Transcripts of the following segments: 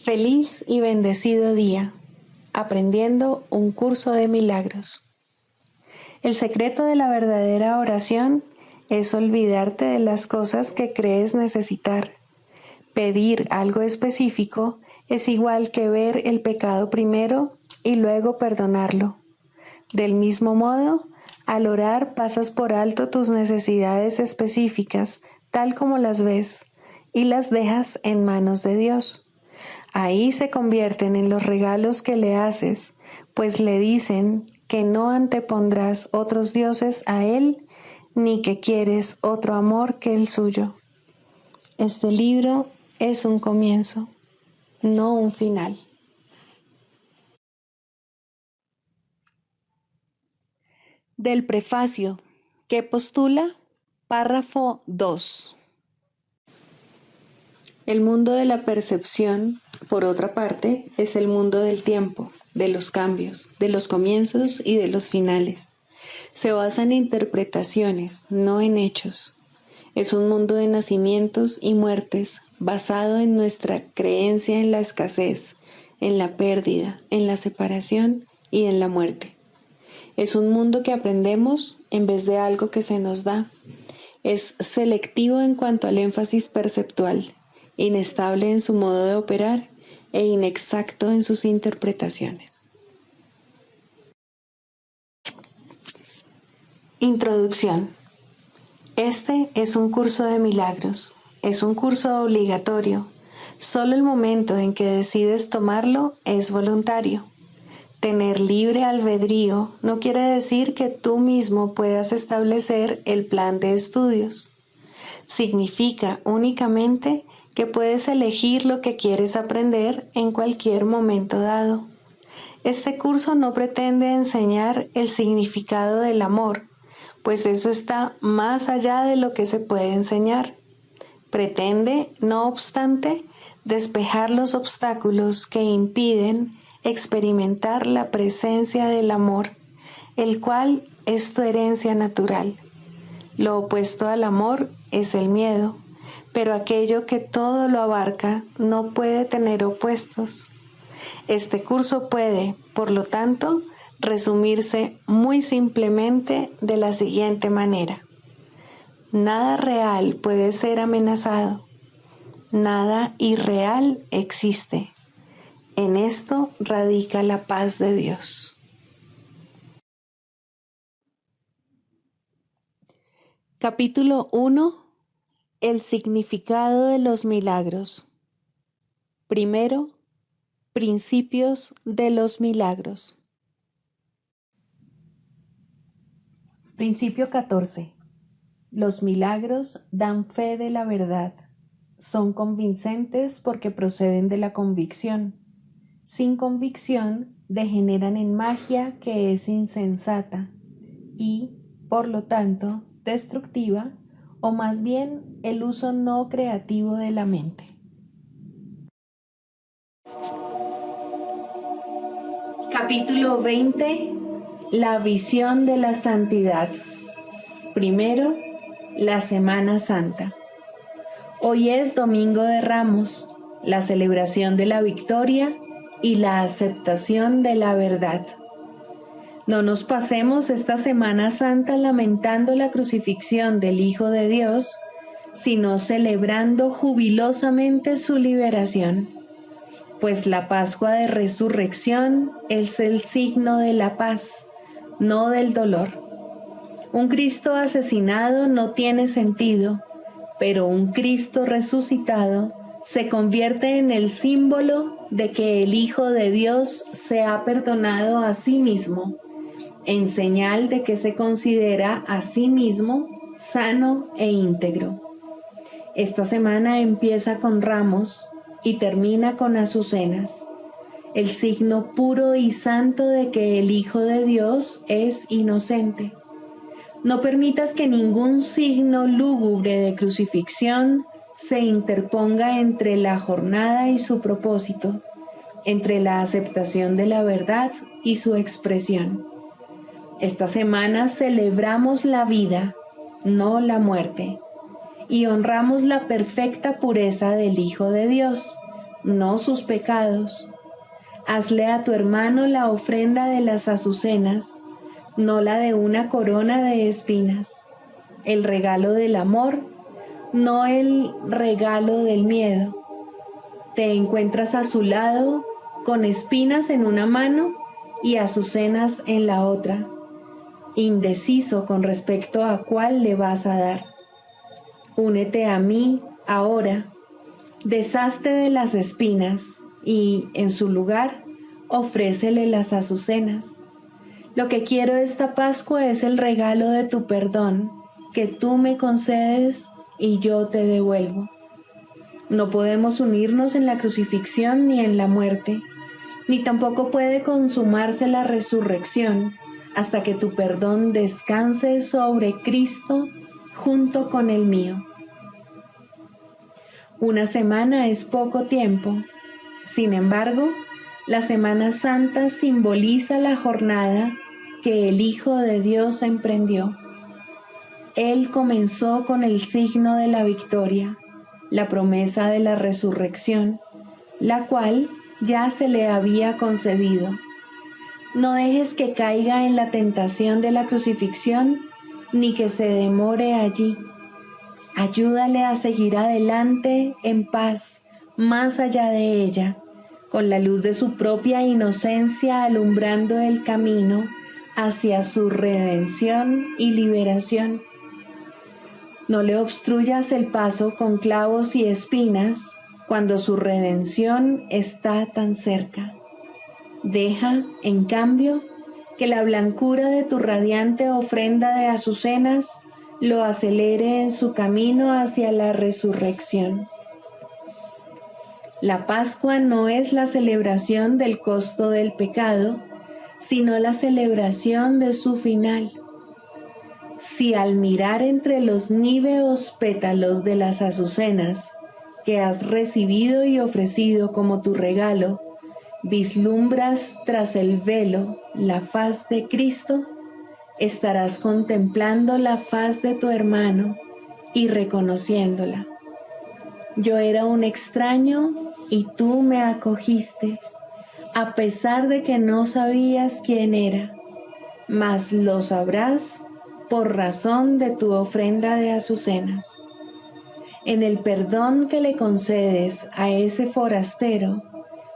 Feliz y bendecido día, aprendiendo un curso de milagros. El secreto de la verdadera oración es olvidarte de las cosas que crees necesitar. Pedir algo específico es igual que ver el pecado primero y luego perdonarlo. Del mismo modo, al orar pasas por alto tus necesidades específicas, tal como las ves, y las dejas en manos de Dios. Ahí se convierten en los regalos que le haces, pues le dicen que no antepondrás otros dioses a Él, ni que quieres otro amor que el suyo. Este libro es un comienzo, no un final. Del prefacio, que postula, párrafo 2. El mundo de la percepción, por otra parte, es el mundo del tiempo, de los cambios, de los comienzos y de los finales. Se basa en interpretaciones, no en hechos. Es un mundo de nacimientos y muertes, basado en nuestra creencia en la escasez, en la pérdida, en la separación y en la muerte. Es un mundo que aprendemos en vez de algo que se nos da. Es selectivo en cuanto al énfasis perceptual, inestable en su modo de operar e inexacto en sus interpretaciones. Introducción. Este es un curso de milagros. Es un curso obligatorio. Solo el momento en que decides tomarlo es voluntario. Tener libre albedrío no quiere decir que tú mismo puedas establecer el plan de estudios. Significa únicamente que puedes elegir lo que quieres aprender en cualquier momento dado. Este curso no pretende enseñar el significado del amor, pues eso está más allá de lo que se puede enseñar. Pretende, no obstante, despejar los obstáculos que impiden experimentar la presencia del amor, el cual es tu herencia natural. Lo opuesto al amor es el miedo, pero aquello que todo lo abarca no puede tener opuestos. Este curso puede, por lo tanto, resumirse muy simplemente de la siguiente manera. Nada real puede ser amenazado. Nada irreal existe. En esto radica la paz de Dios. Capítulo 1. El significado de los milagros. Primero, principios de los milagros. Principio 14. Los milagros dan fe de la verdad. Son convincentes porque proceden de la convicción. Sin convicción, degeneran en magia que es insensata y, por lo tanto, destructiva, o más bien el uso no creativo de la mente. Capítulo 20. La visión de la santidad. Primero, la Semana Santa. Hoy es Domingo de Ramos, la celebración de la victoria y la aceptación de la verdad. No nos pasemos esta Semana Santa lamentando la crucifixión del Hijo de Dios, sino celebrando jubilosamente su liberación. Pues la Pascua de Resurrección es el signo de la paz, no del dolor. Un Cristo asesinado no tiene sentido, pero un Cristo resucitado se convierte en el símbolo de que el Hijo de Dios se ha perdonado a sí mismo, en señal de que se considera a sí mismo sano e íntegro. Esta semana empieza con ramos y termina con azucenas, el signo puro y santo de que el Hijo de Dios es inocente. No permitas que ningún signo lúgubre de crucifixión se interponga entre la jornada y su propósito, entre la aceptación de la verdad y su expresión. Esta semana celebramos la vida, no la muerte, y honramos la perfecta pureza del Hijo de Dios, no sus pecados. Hazle a tu hermano la ofrenda de las azucenas, no la de una corona de espinas, el regalo del amor, no el regalo del miedo. Te encuentras a su lado con espinas en una mano y azucenas en la otra, indeciso con respecto a cuál le vas a dar. Únete a mí ahora, deshazte de las espinas y, en su lugar, ofrécele las azucenas. Lo que quiero esta Pascua es el regalo de tu perdón, que tú me concedes y yo te devuelvo. No podemos unirnos en la crucifixión ni en la muerte, ni tampoco puede consumarse la resurrección hasta que tu perdón descanse sobre Cristo junto con el mío. Una semana es poco tiempo. Sin embargo, la Semana Santa simboliza la jornada que el Hijo de Dios emprendió. Él comenzó con el signo de la victoria, la promesa de la resurrección, la cual ya se le había concedido. No dejes que caiga en la tentación de la crucifixión, ni que se demore allí. Ayúdale a seguir adelante en paz, más allá de ella, con la luz de su propia inocencia alumbrando el camino hacia su redención y liberación. No le obstruyas el paso con clavos y espinas cuando su redención está tan cerca. Deja, en cambio, que la blancura de tu radiante ofrenda de azucenas lo acelere en su camino hacia la resurrección. La Pascua no es la celebración del costo del pecado, sino la celebración de su final. Si al mirar entre los níveos pétalos de las azucenas que has recibido y ofrecido como tu regalo, vislumbras tras el velo la faz de Cristo, estarás contemplando la faz de tu hermano y reconociéndola. Yo era un extraño y tú me acogiste, a pesar de que no sabías quién era, mas lo sabrás por razón de tu ofrenda de azucenas. En el perdón que le concedes a ese forastero,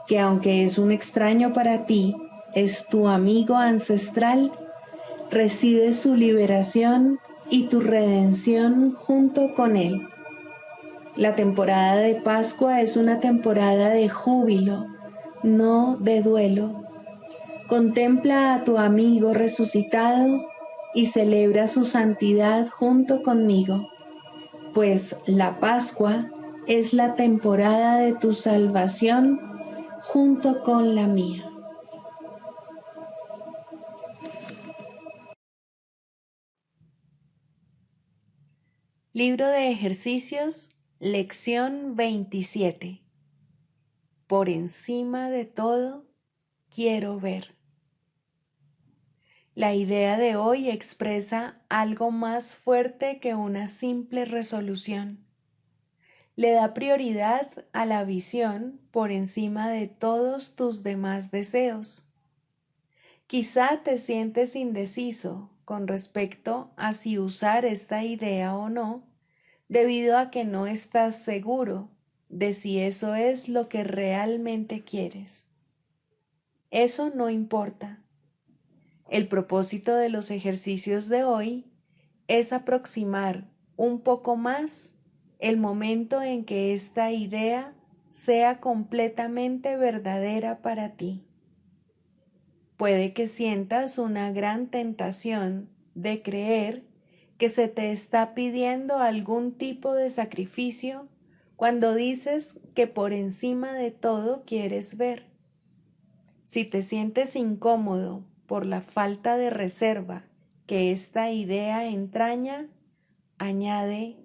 que aunque es un extraño para ti, es tu amigo ancestral, reside su liberación y tu redención junto con él. La temporada de Pascua es una temporada de júbilo, no de duelo. Contempla a tu amigo resucitado y celebra su santidad junto conmigo, pues la Pascua es la temporada de tu salvación junto con la mía. Libro de ejercicios, lección 27. Por encima de todo, quiero ver. La idea de hoy expresa algo más fuerte que una simple resolución. Le da prioridad a la visión por encima de todos tus demás deseos. Quizá te sientes indeciso con respecto a si usar esta idea o no, debido a que no estás seguro de si eso es lo que realmente quieres. Eso no importa. El propósito de los ejercicios de hoy es aproximar un poco más el momento en que esta idea sea completamente verdadera para ti. Puede que sientas una gran tentación de creer que se te está pidiendo algún tipo de sacrificio cuando dices que por encima de todo quieres ver. Si te sientes incómodo por la falta de reserva que esta idea entraña, añade: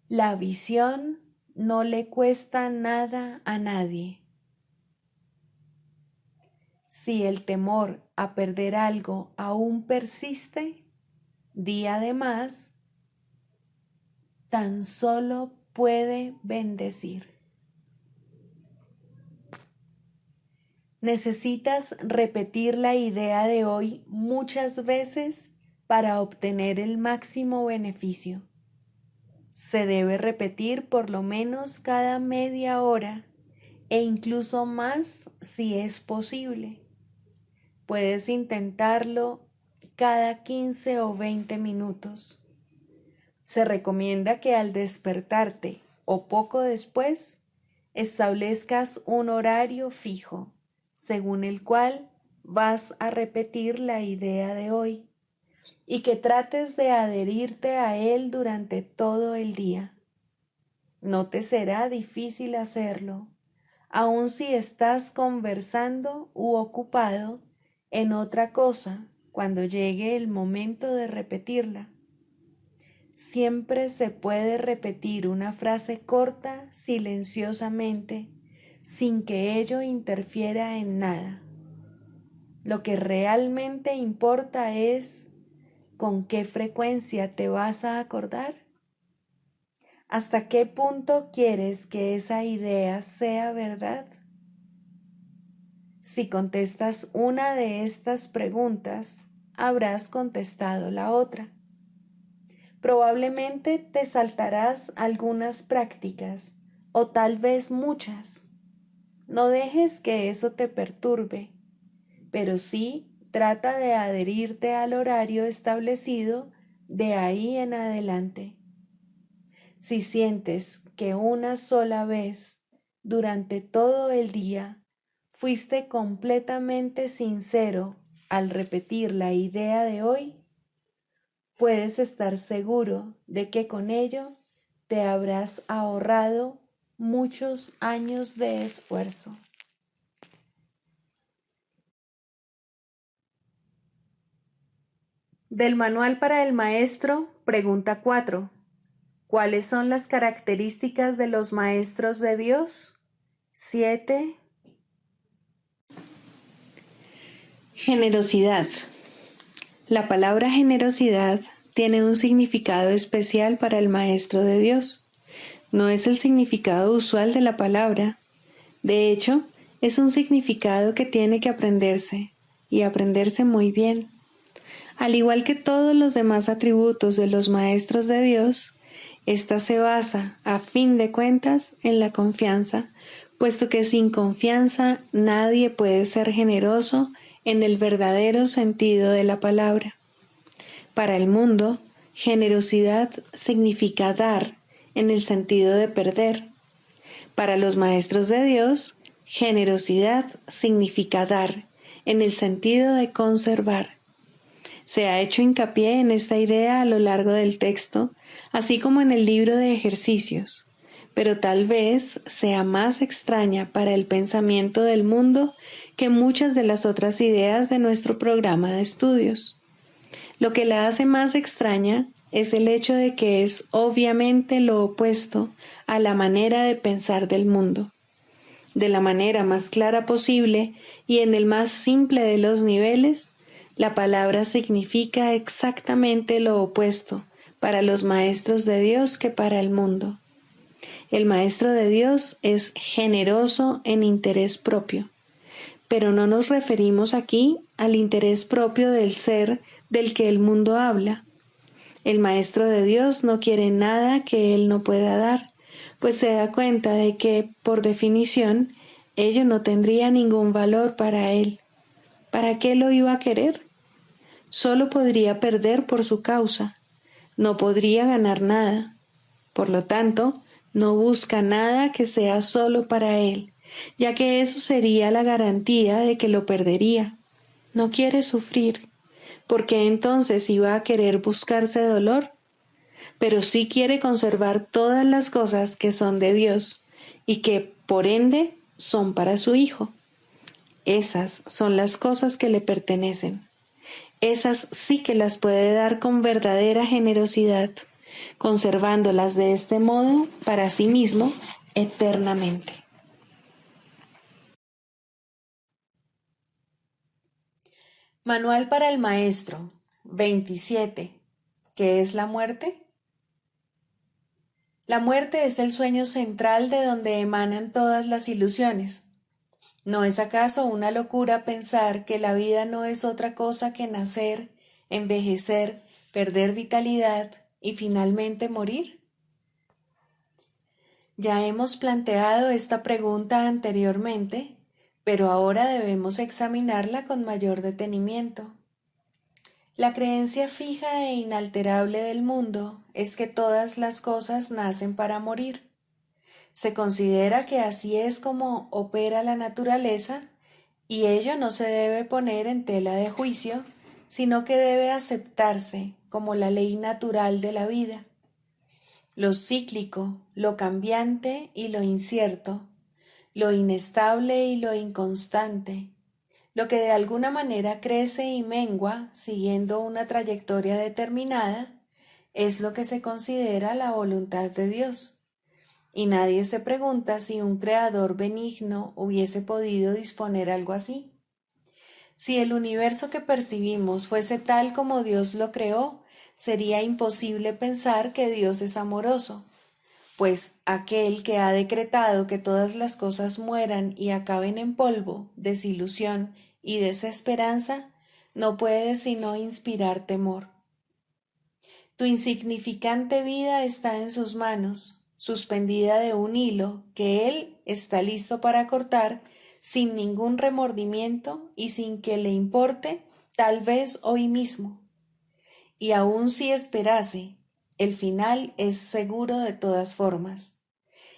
la visión no le cuesta nada a nadie. Si el temor a perder algo aún persiste, di además: tan solo puede bendecir. Necesitas repetir la idea de hoy muchas veces para obtener el máximo beneficio. Se debe repetir por lo menos cada media hora e incluso más si es posible. Puedes intentarlo cada 15 o 20 minutos. Se recomienda que al despertarte o poco después establezcas un horario fijo, según el cual vas a repetir la idea de hoy, y que trates de adherirte a él durante todo el día. No te será difícil hacerlo, aun si estás conversando u ocupado en otra cosa cuando llegue el momento de repetirla. Siempre se puede repetir una frase corta silenciosamente sin que ello interfiera en nada. Lo que realmente importa es con qué frecuencia te vas a acordar. ¿Hasta qué punto quieres que esa idea sea verdad? Si contestas una de estas preguntas, habrás contestado la otra. Probablemente te saltarás algunas prácticas o tal vez muchas. No dejes que eso te perturbe, pero sí trata de adherirte al horario establecido de ahí en adelante. Si sientes que una sola vez durante todo el día fuiste completamente sincero al repetir la idea de hoy, puedes estar seguro de que con ello te habrás ahorrado muchos años de esfuerzo. Del Manual para el Maestro, pregunta 4. ¿Cuáles son las características de los maestros de Dios? 7. Generosidad. La palabra generosidad tiene un significado especial para el Maestro de Dios. No es el significado usual de la palabra. De hecho, es un significado que tiene que aprenderse, y aprenderse muy bien. Al igual que todos los demás atributos de los maestros de Dios, esta se basa, a fin de cuentas, en la confianza, puesto que sin confianza nadie puede ser generoso en el verdadero sentido de la palabra. Para el mundo, generosidad significa dar en el sentido de perder. Para los maestros de Dios, generosidad significa dar en el sentido de conservar. Se ha hecho hincapié en esta idea a lo largo del texto, así como en el libro de ejercicios, pero tal vez sea más extraña para el pensamiento del mundo que muchas de las otras ideas de nuestro programa de estudios. Lo que la hace más extraña es el hecho de que es obviamente lo opuesto a la manera de pensar del mundo. De la manera más clara posible y en el más simple de los niveles, la palabra significa exactamente lo opuesto para los maestros de Dios que para el mundo. El maestro de Dios es generoso en interés propio, pero no nos referimos aquí al interés propio del ser del que el mundo habla. El maestro de Dios no quiere nada que él no pueda dar, pues se da cuenta de que, por definición, ello no tendría ningún valor para él. ¿Para qué lo iba a querer? Solo podría perder por su causa, no podría ganar nada. Por lo tanto, no busca nada que sea solo para él, ya que eso sería la garantía de que lo perdería. No quiere sufrir, porque entonces iba a querer buscarse dolor, pero sí quiere conservar todas las cosas que son de Dios y que, por ende, son para su Hijo. Esas son las cosas que le pertenecen. Esas sí que las puede dar con verdadera generosidad, conservándolas de este modo para sí mismo eternamente. Manual para el Maestro, 27. ¿Qué es la muerte? La muerte es el sueño central de donde emanan todas las ilusiones. ¿No es acaso una locura pensar que la vida no es otra cosa que nacer, envejecer, perder vitalidad y finalmente morir? Ya hemos planteado esta pregunta anteriormente, pero ahora debemos examinarla con mayor detenimiento. La creencia fija e inalterable del mundo es que todas las cosas nacen para morir. Se considera que así es como opera la naturaleza y ello no se debe poner en tela de juicio, sino que debe aceptarse como la ley natural de la vida. Lo cíclico, lo cambiante y lo incierto, lo inestable y lo inconstante, lo que de alguna manera crece y mengua siguiendo una trayectoria determinada, es lo que se considera la voluntad de Dios. Y nadie se pregunta si un creador benigno hubiese podido disponer algo así. Si el universo que percibimos fuese tal como Dios lo creó, sería imposible pensar que Dios es amoroso, pues aquel que ha decretado que todas las cosas mueran y acaben en polvo, desilusión y desesperanza, no puede sino inspirar temor. Tu insignificante vida está en sus manos, suspendida de un hilo que Él está listo para cortar sin ningún remordimiento y sin que le importe, tal vez hoy mismo. Y aun si esperase, el final es seguro de todas formas.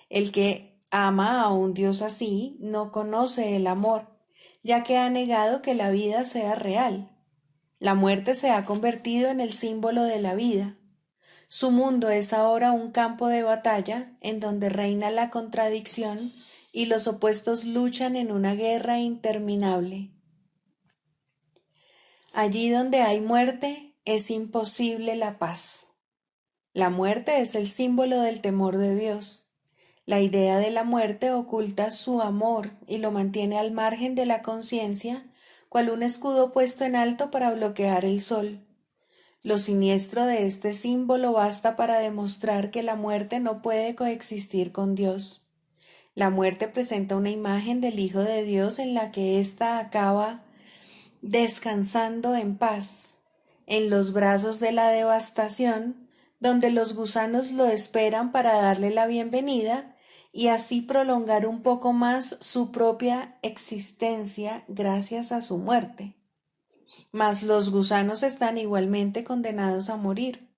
El que ama a un Dios así no conoce el amor, ya que ha negado que la vida sea real. La muerte se ha convertido en el símbolo de la vida. Su mundo es ahora un campo de batalla en donde reina la contradicción y los opuestos luchan en una guerra interminable. Allí donde hay muerte es imposible la paz. La muerte es el símbolo del temor de Dios. La idea de la muerte oculta su amor y lo mantiene al margen de la conciencia, cual un escudo puesto en alto para bloquear el sol. Lo siniestro de este símbolo basta para demostrar que la muerte no puede coexistir con Dios. La muerte presenta una imagen del Hijo de Dios en la que ésta acaba descansando en paz, en los brazos de la devastación, donde los gusanos lo esperan para darle la bienvenida y así prolongar un poco más su propia existencia gracias a su muerte. Mas los gusanos están igualmente condenados a morir,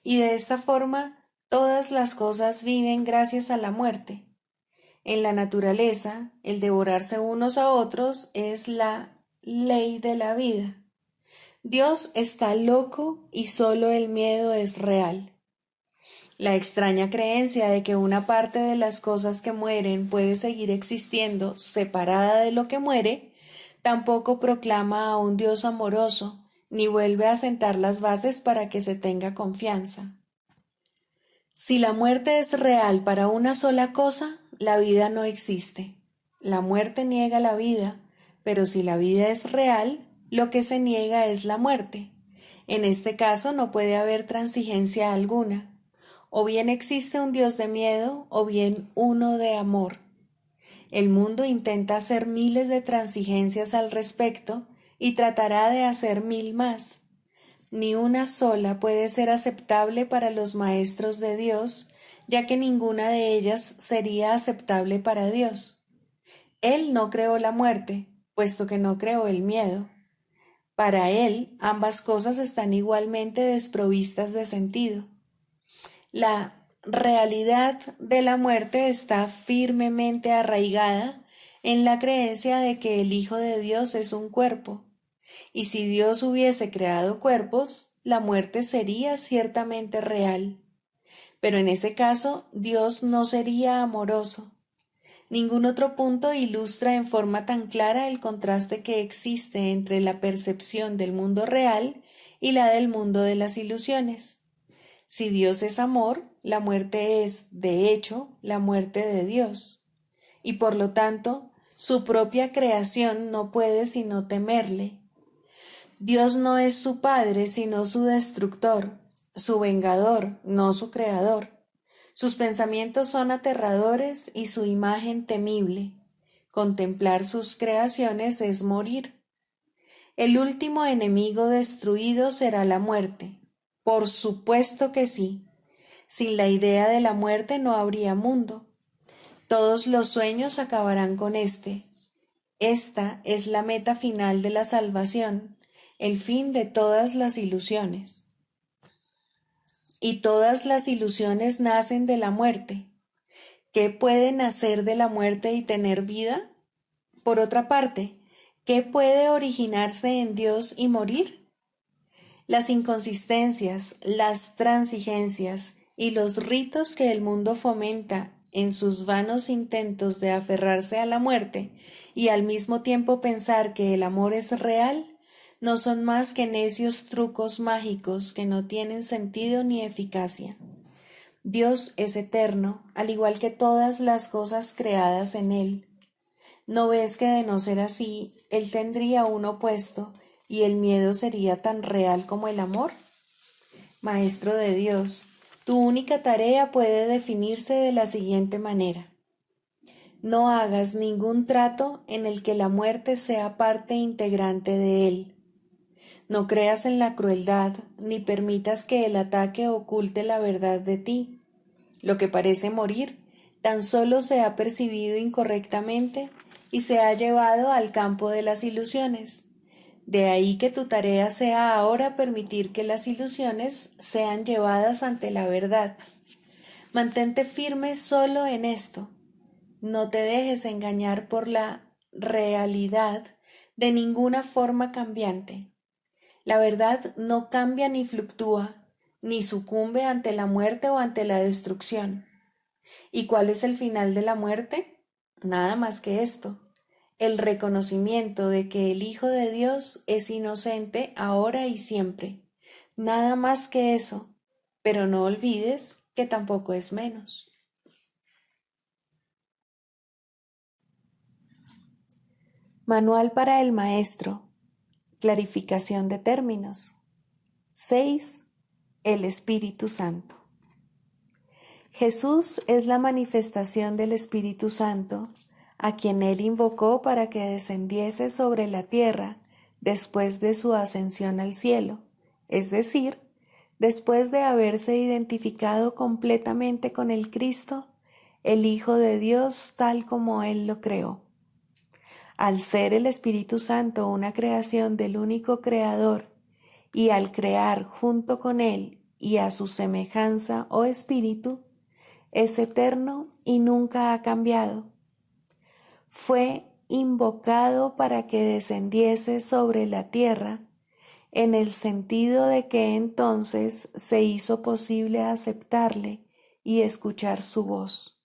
y de esta forma todas las cosas viven gracias a la muerte. En la naturaleza, el devorarse unos a otros es la ley de la vida. Dios está loco y solo el miedo es real. La extraña creencia de que una parte de las cosas que mueren puede seguir existiendo separada de lo que muere, tampoco proclama a un Dios amoroso, ni vuelve a sentar las bases para que se tenga confianza. Si la muerte es real para una sola cosa, la vida no existe. La muerte niega la vida, pero si la vida es real, lo que se niega es la muerte. En este caso no puede haber transigencia alguna. O bien existe un Dios de miedo, o bien uno de amor. El mundo intenta hacer miles de transigencias al respecto y tratará de hacer 1000 más. Ni una sola puede ser aceptable para los maestros de Dios, ya que ninguna de ellas sería aceptable para Dios. Él no creó la muerte, puesto que no creó el miedo. Para él, ambas cosas están igualmente desprovistas de sentido. La realidad de la muerte está firmemente arraigada en la creencia de que el Hijo de Dios es un cuerpo, y si Dios hubiese creado cuerpos, la muerte sería ciertamente real. Pero en ese caso, Dios no sería amoroso. Ningún otro punto ilustra en forma tan clara el contraste que existe entre la percepción del mundo real y la del mundo de las ilusiones. Si Dios es amor, la muerte es, de hecho, la muerte de Dios, y por lo tanto, su propia creación no puede sino temerle. Dios no es su padre, sino su destructor, su vengador, no su creador. Sus pensamientos son aterradores y su imagen temible. Contemplar sus creaciones es morir. El último enemigo destruido será la muerte. Por supuesto que sí. Sin la idea de la muerte no habría mundo. Todos los sueños acabarán con éste. Esta es la meta final de la salvación, el fin de todas las ilusiones. Y todas las ilusiones nacen de la muerte. ¿Qué puede nacer de la muerte y tener vida? Por otra parte, ¿qué puede originarse en Dios y morir? Las inconsistencias, las transigencias y los ritos que el mundo fomenta en sus vanos intentos de aferrarse a la muerte y al mismo tiempo pensar que el amor es real, no son más que necios trucos mágicos que no tienen sentido ni eficacia. Dios es eterno, al igual que todas las cosas creadas en Él. ¿No ves que de no ser así, Él tendría un opuesto y el miedo sería tan real como el amor? Maestro de Dios, tu única tarea puede definirse de la siguiente manera. No hagas ningún trato en el que la muerte sea parte integrante de él. No creas en la crueldad, ni permitas que el ataque oculte la verdad de ti. Lo que parece morir tan solo se ha percibido incorrectamente y se ha llevado al campo de las ilusiones. De ahí que tu tarea sea ahora permitir que las ilusiones sean llevadas ante la verdad. Mantente firme solo en esto. No te dejes engañar por la realidad de ninguna forma cambiante. La verdad no cambia ni fluctúa, ni sucumbe ante la muerte o ante la destrucción. ¿Y cuál es el final de la muerte? Nada más que esto, el reconocimiento de que el Hijo de Dios es inocente ahora y siempre. Nada más que eso, pero no olvides que tampoco es menos. Manual para el Maestro. Clarificación de términos. 6. El Espíritu Santo. Jesús es la manifestación del Espíritu Santo, a quien Él invocó para que descendiese sobre la tierra después de su ascensión al cielo, es decir, después de haberse identificado completamente con el Cristo, el Hijo de Dios tal como Él lo creó. Al ser el Espíritu Santo una creación del único Creador, y al crear junto con Él y a su semejanza o espíritu, es eterno y nunca ha cambiado. Fue invocado para que descendiese sobre la tierra, en el sentido de que entonces se hizo posible aceptarle y escuchar su voz.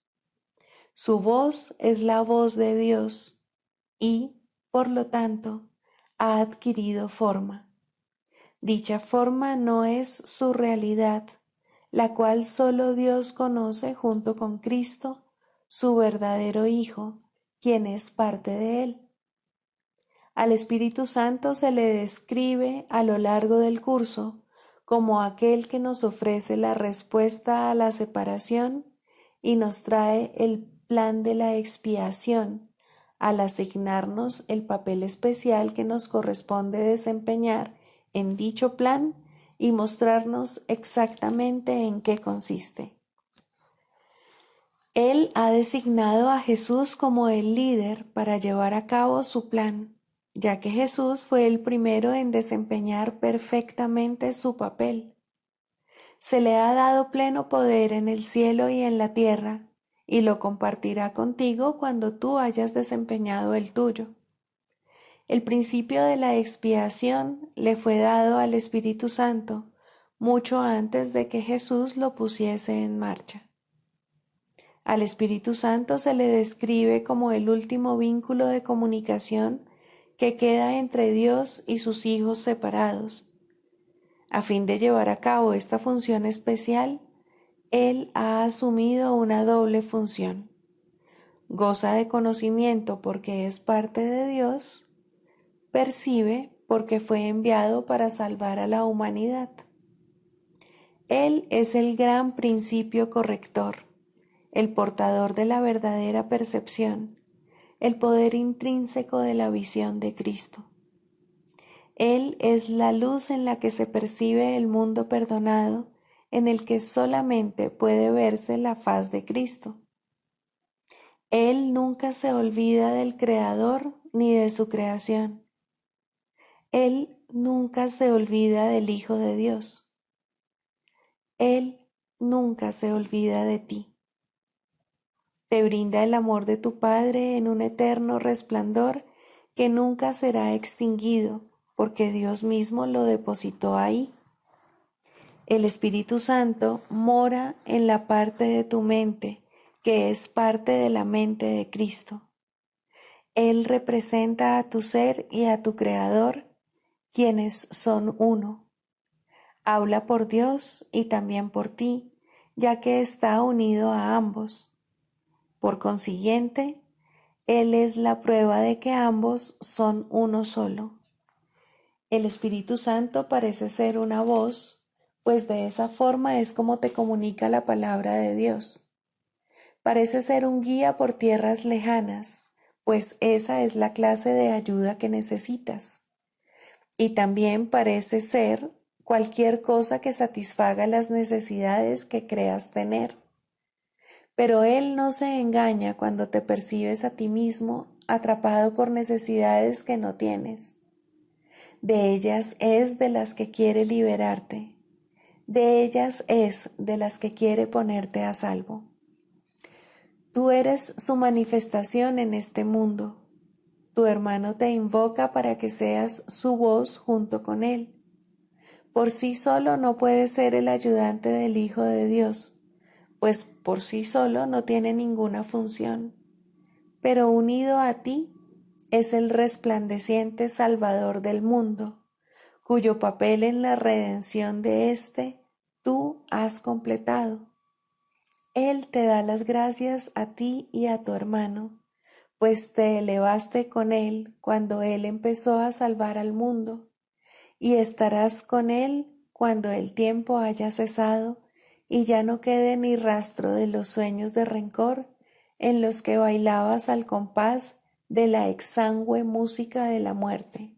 Su voz es la voz de Dios y, por lo tanto, ha adquirido forma. Dicha forma no es su realidad, la cual solo Dios conoce junto con Cristo, su verdadero Hijo, quien es parte de Él. Al Espíritu Santo se le describe a lo largo del curso como aquel que nos ofrece la respuesta a la separación y nos trae el plan de la expiación, al asignarnos el papel especial que nos corresponde desempeñar en dicho plan y mostrarnos exactamente en qué consiste. Él ha designado a Jesús como el líder para llevar a cabo su plan, ya que Jesús fue el primero en desempeñar perfectamente su papel. Se le ha dado pleno poder en el cielo y en la tierra, y lo compartirá contigo cuando tú hayas desempeñado el tuyo. El principio de la expiación le fue dado al Espíritu Santo mucho antes de que Jesús lo pusiese en marcha. Al Espíritu Santo se le describe como el último vínculo de comunicación que queda entre Dios y sus hijos separados. A fin de llevar a cabo esta función especial, Él ha asumido una doble función. Goza de conocimiento porque es parte de Dios, percibe porque fue enviado para salvar a la humanidad. Él es el gran principio corrector, el portador de la verdadera percepción, el poder intrínseco de la visión de Cristo. Él es la luz en la que se percibe el mundo perdonado, en el que solamente puede verse la faz de Cristo. Él nunca se olvida del Creador ni de su creación. Él nunca se olvida del Hijo de Dios. Él nunca se olvida de ti. Te brinda el amor de tu Padre en un eterno resplandor que nunca será extinguido, porque Dios mismo lo depositó ahí. El Espíritu Santo mora en la parte de tu mente, que es parte de la mente de Cristo. Él representa a tu ser y a tu Creador, quienes son uno. Habla por Dios y también por ti, ya que está unido a ambos. Por consiguiente, Él es la prueba de que ambos son uno solo. El Espíritu Santo parece ser una voz, pues de esa forma es como te comunica la palabra de Dios. Parece ser un guía por tierras lejanas, pues esa es la clase de ayuda que necesitas. Y también parece ser cualquier cosa que satisfaga las necesidades que creas tener. Pero Él no se engaña cuando te percibes a ti mismo atrapado por necesidades que no tienes. De ellas es de las que quiere liberarte. De ellas es de las que quiere ponerte a salvo. Tú eres su manifestación en este mundo. Tu hermano te invoca para que seas su voz junto con él. Por sí solo no puede ser el ayudante del Hijo de Dios, pues por sí solo no tiene ninguna función. Pero unido a ti es el resplandeciente Salvador del mundo, cuyo papel en la redención de éste tú has completado. Él te da las gracias a ti y a tu hermano, pues te elevaste con él cuando él empezó a salvar al mundo, y estarás con él cuando el tiempo haya cesado y ya no quede ni rastro de los sueños de rencor en los que bailabas al compás de la exangüe música de la muerte,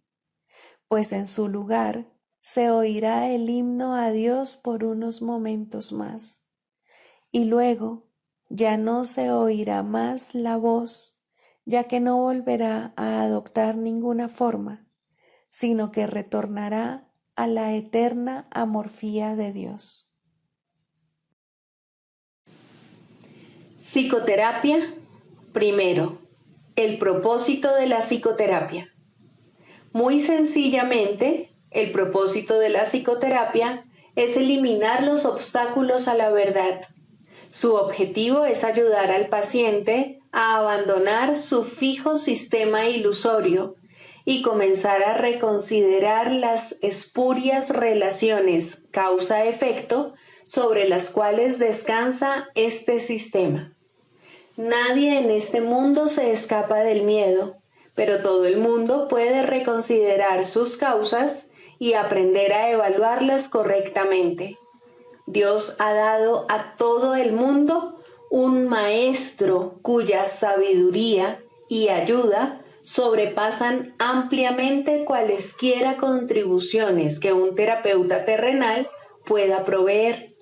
pues en su lugar se oirá el himno a Dios por unos momentos más, y luego ya no se oirá más la voz, ya que no volverá a adoptar ninguna forma, sino que retornará a la eterna amorfía de Dios. Psicoterapia. Primero, el propósito de la psicoterapia. Muy sencillamente, el propósito de la psicoterapia es eliminar los obstáculos a la verdad. Su objetivo es ayudar al paciente a abandonar su fijo sistema ilusorio y comenzar a reconsiderar las espurias relaciones causa-efecto sobre las cuales descansa este sistema. Nadie en este mundo se escapa del miedo, pero todo el mundo puede reconsiderar sus causas y aprender a evaluarlas correctamente. Dios ha dado a todo el mundo un maestro cuya sabiduría y ayuda sobrepasan ampliamente cualesquiera contribuciones que un terapeuta terrenal pueda proveer.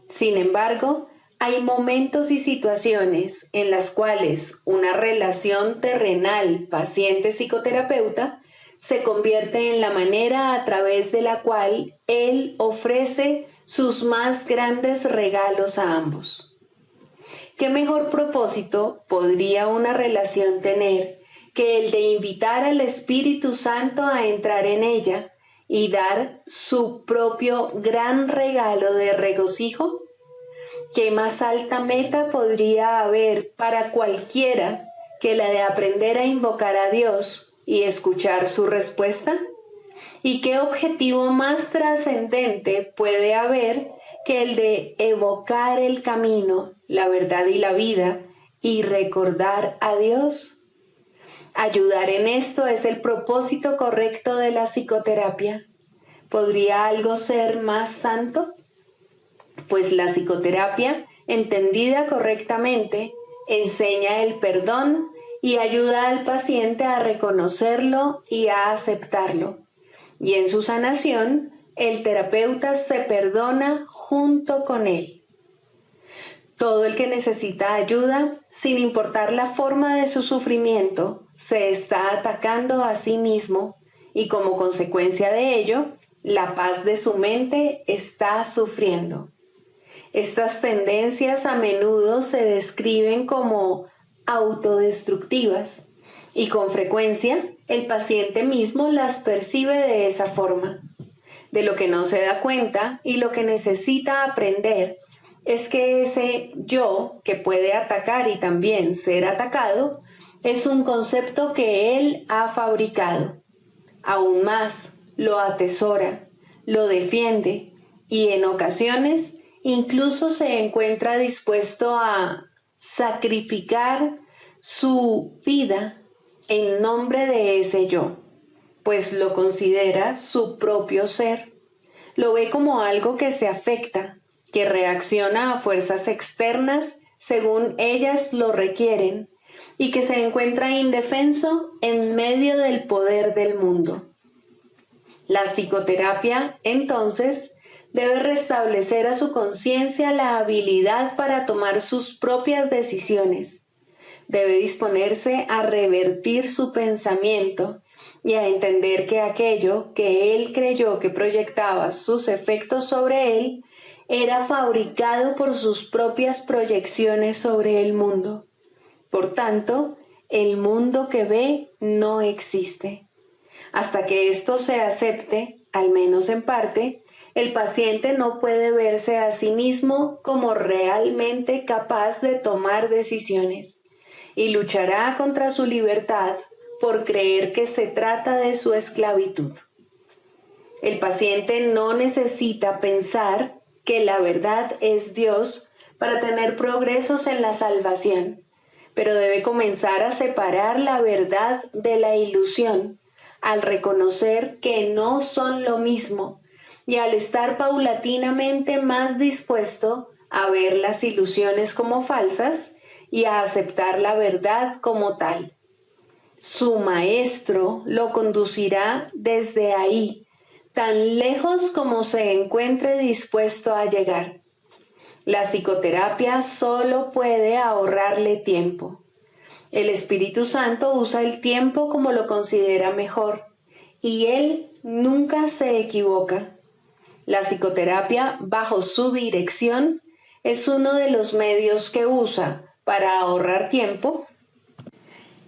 Sin embargo, hay momentos y situaciones en las cuales una relación terrenal paciente-psicoterapeuta se convierte en la manera a través de la cual él ofrece sus más grandes regalos a ambos. ¿Qué mejor propósito podría una relación tener que el de invitar al Espíritu Santo a entrar en ella y dar su propio gran regalo de regocijo? ¿Qué más alta meta podría haber para cualquiera que la de aprender a invocar a Dios y escuchar su respuesta? ¿Y qué objetivo más trascendente puede haber que el de evocar el camino, la verdad y la vida y recordar a Dios? Ayudar en esto es el propósito correcto de la psicoterapia. ¿Podría algo ser más santo? Pues la psicoterapia entendida correctamente, enseña el perdón y ayuda al paciente a reconocerlo y a aceptarlo. Y en su sanación, el terapeuta se perdona junto con él. Todo el que necesita ayuda, sin importar la forma de su sufrimiento, se está atacando a sí mismo y como consecuencia de ello, la paz de su mente está sufriendo. Estas tendencias a menudo se describen como autodestructivas y con frecuencia el paciente mismo las percibe de esa forma. De lo que no se da cuenta y lo que necesita aprender es que ese yo que puede atacar y también ser atacado es un concepto que él ha fabricado. Aún más, lo atesora, lo defiende y en ocasiones incluso se encuentra dispuesto a sacrificar su vida en nombre de ese yo, pues lo considera su propio ser. Lo ve como algo que se afecta, que reacciona a fuerzas externas según ellas lo requieren y que se encuentra indefenso en medio del poder del mundo. La psicoterapia, entonces, debe restablecer a su conciencia la habilidad para tomar sus propias decisiones. Debe disponerse a revertir su pensamiento y a entender que aquello que él creyó que proyectaba sus efectos sobre él era fabricado por sus propias proyecciones sobre el mundo. Por tanto, el mundo que ve no existe. Hasta que esto se acepte, al menos en parte, el paciente no puede verse a sí mismo como realmente capaz de tomar decisiones y luchará contra su libertad por creer que se trata de su esclavitud. El paciente no necesita pensar que la verdad es Dios para tener progresos en la salvación, pero debe comenzar a separar la verdad de la ilusión al reconocer que no son lo mismo y al estar paulatinamente más dispuesto a ver las ilusiones como falsas y a aceptar la verdad como tal. Su maestro lo conducirá desde ahí, tan lejos como se encuentre dispuesto a llegar. La psicoterapia solo puede ahorrarle tiempo. El Espíritu Santo usa el tiempo como lo considera mejor, y Él nunca se equivoca. La psicoterapia, bajo su dirección, es uno de los medios que usa para ahorrar tiempo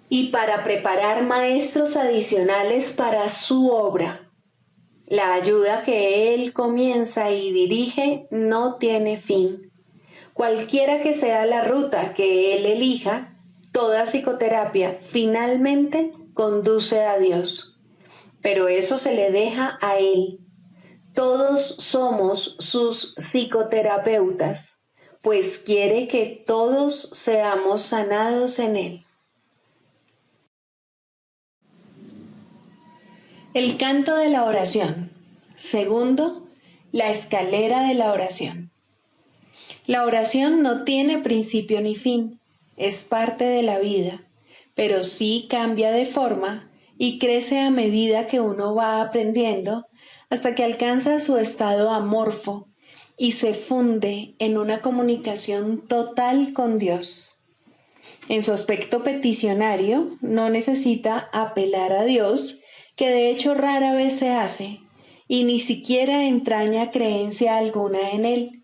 y para preparar maestros adicionales para su obra. La ayuda que Él comienza y dirige no tiene fin. Cualquiera que sea la ruta que Él elija, toda psicoterapia finalmente conduce a Dios. Pero eso se le deja a Él. Todos somos sus psicoterapeutas, pues quiere que todos seamos sanados en Él. El canto de la oración. Segundo, la escalera de la oración. La oración no tiene principio ni fin, es parte de la vida, pero sí cambia de forma y crece a medida que uno va aprendiendo hasta que alcanza su estado amorfo y se funde en una comunicación total con Dios. En su aspecto peticionario, no necesita apelar a Dios, que de hecho rara vez se hace, y ni siquiera entraña creencia alguna en Él.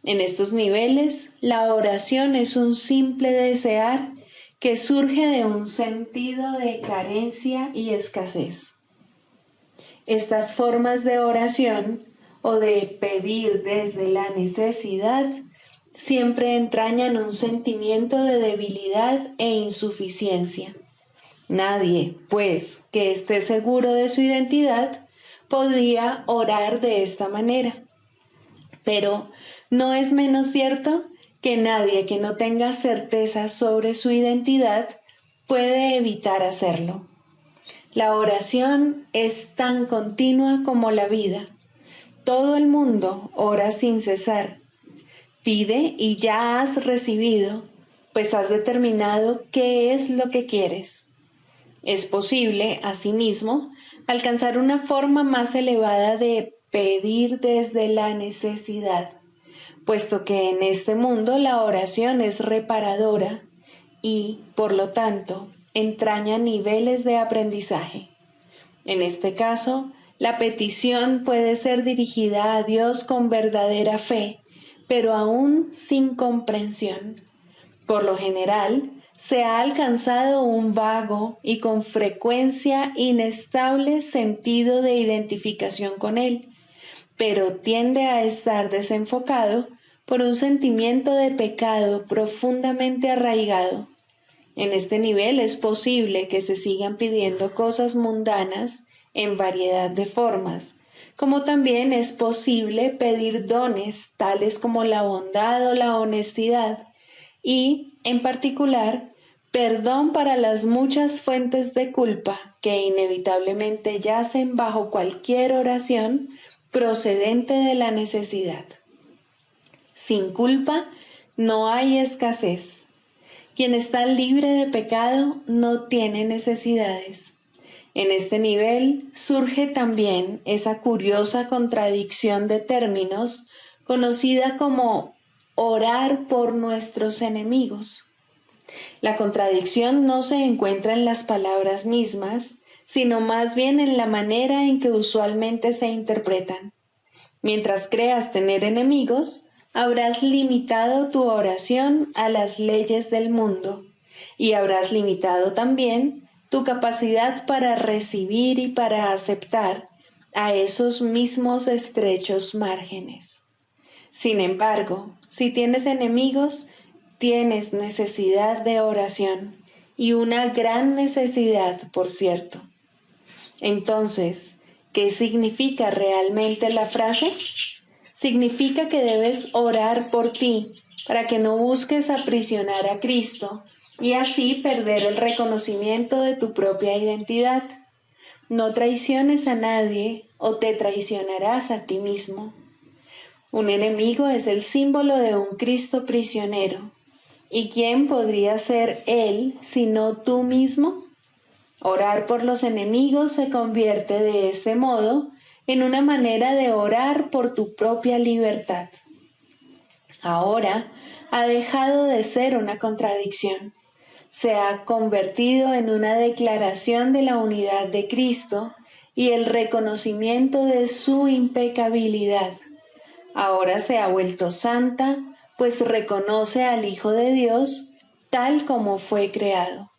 En estos niveles, la oración es un simple desear que surge de un sentido de carencia y escasez. Estas formas de oración o de pedir desde la necesidad siempre entrañan un sentimiento de debilidad e insuficiencia. Nadie, pues, que esté seguro de su identidad, podría orar de esta manera. Pero no es menos cierto que nadie que no tenga certeza sobre su identidad puede evitar hacerlo. La oración es tan continua como la vida. Todo el mundo ora sin cesar. Pide y ya has recibido, pues has determinado qué es lo que quieres. Es posible, asimismo, alcanzar una forma más elevada de pedir desde la necesidad, puesto que en este mundo la oración es reparadora y, por lo tanto, entraña niveles de aprendizaje. En este caso, la petición puede ser dirigida a Dios con verdadera fe, pero aún sin comprensión. Por lo general, se ha alcanzado un vago y con frecuencia inestable sentido de identificación con Él, pero tiende a estar desenfocado por un sentimiento de pecado profundamente arraigado. En este nivel es posible que se sigan pidiendo cosas mundanas en variedad de formas, como también es posible pedir dones tales como la bondad o la honestidad y, en particular, perdón para las muchas fuentes de culpa que inevitablemente yacen bajo cualquier oración procedente de la necesidad. Sin culpa no hay escasez. Quien está libre de pecado no tiene necesidades. En este nivel surge también esa curiosa contradicción de términos conocida como orar por nuestros enemigos. La contradicción no se encuentra en las palabras mismas, sino más bien en la manera en que usualmente se interpretan. Mientras creas tener enemigos, habrás limitado tu oración a las leyes del mundo y habrás limitado también tu capacidad para recibir y para aceptar a esos mismos estrechos márgenes. Sin embargo, si tienes enemigos, tienes necesidad de oración y una gran necesidad, por cierto. Entonces, ¿qué significa realmente la frase? Significa que debes orar por ti para que no busques aprisionar a Cristo y así perder el reconocimiento de tu propia identidad. No traiciones a nadie o te traicionarás a ti mismo. Un enemigo es el símbolo de un Cristo prisionero. ¿Y quién podría ser él sino tú mismo? Orar por los enemigos se convierte de este modo en una manera de orar por tu propia libertad. Ahora ha dejado de ser una contradicción. Se ha convertido en una declaración de la unidad de Cristo y el reconocimiento de su impecabilidad. Ahora se ha vuelto santa, pues reconoce al Hijo de Dios tal como fue creado.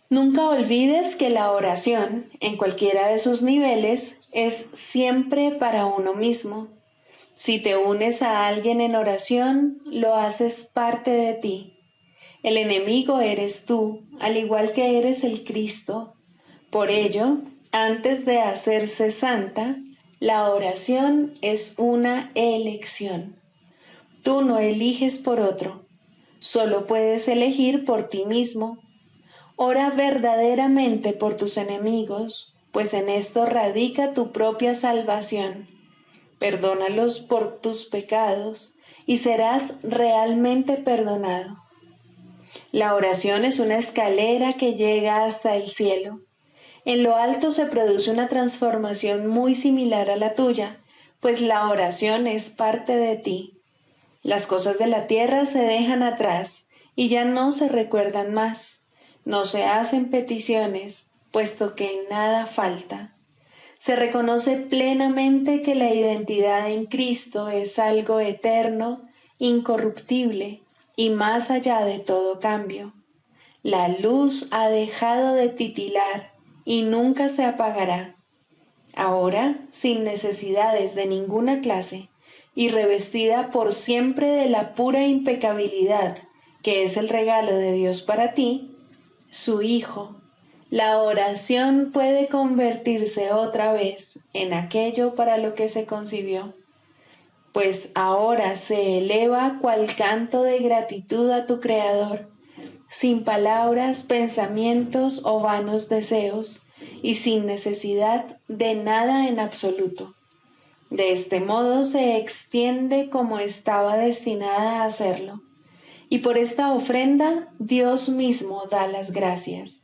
Nunca olvides que la oración, en cualquiera de sus niveles, es siempre para uno mismo. Si te unes a alguien en oración, lo haces parte de ti. El enemigo eres tú, al igual que eres el Cristo. Por ello, antes de hacerse santa, la oración es una elección. Tú no eliges por otro, solo puedes elegir por ti mismo. Ora verdaderamente por tus enemigos, pues en esto radica tu propia salvación. Perdónalos por tus pecados y serás realmente perdonado. La oración es una escalera que llega hasta el cielo. En lo alto se produce una transformación muy similar a la tuya, pues la oración es parte de ti. Las cosas de la tierra se dejan atrás y ya no se recuerdan más. No se hacen peticiones, puesto que nada falta. Se reconoce plenamente que la identidad en Cristo es algo eterno, incorruptible y más allá de todo cambio. La luz ha dejado de titilar y nunca se apagará. Ahora, sin necesidades de ninguna clase y revestida por siempre de la pura impecabilidad que es el regalo de Dios para ti, su Hijo, la oración puede convertirse otra vez en aquello para lo que se concibió, pues ahora se eleva cual canto de gratitud a tu Creador, sin palabras, pensamientos o vanos deseos, y sin necesidad de nada en absoluto. De este modo se extiende como estaba destinada a hacerlo. Y por esta ofrenda Dios mismo da las gracias.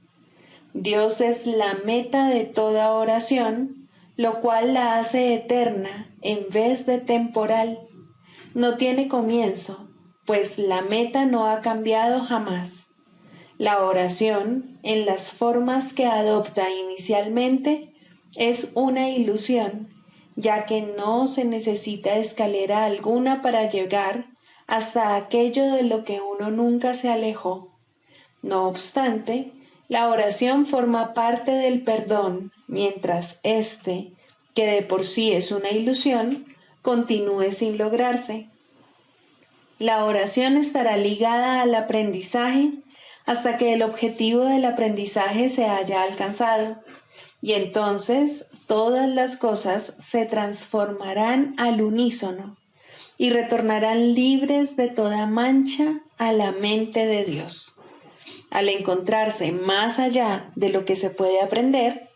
Dios es la meta de toda oración, lo cual la hace eterna en vez de temporal. No tiene comienzo, pues la meta no ha cambiado jamás. La oración, en las formas que adopta inicialmente, es una ilusión, ya que no se necesita escalera alguna para llegar hasta aquello de lo que uno nunca se alejó. No obstante, la oración forma parte del perdón, mientras éste, que de por sí es una ilusión, continúe sin lograrse. La oración estará ligada al aprendizaje hasta que el objetivo del aprendizaje se haya alcanzado, y entonces todas las cosas se transformarán al unísono y retornarán libres de toda mancha a la mente de Dios. Al encontrarse más allá de lo que se puede aprender,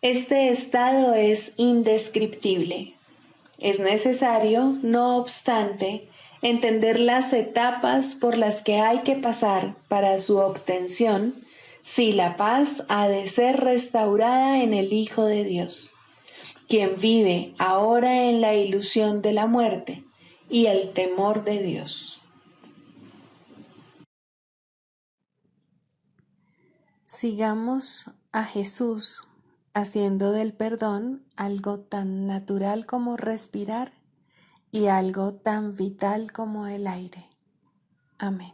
este estado es indescriptible. Es necesario, no obstante, entender las etapas por las que hay que pasar para su obtención, si la paz ha de ser restaurada en el Hijo de Dios, quien vive ahora en la ilusión de la muerte y el temor de Dios. Sigamos a Jesús haciendo del perdón algo tan natural como respirar y algo tan vital como el aire. Amén.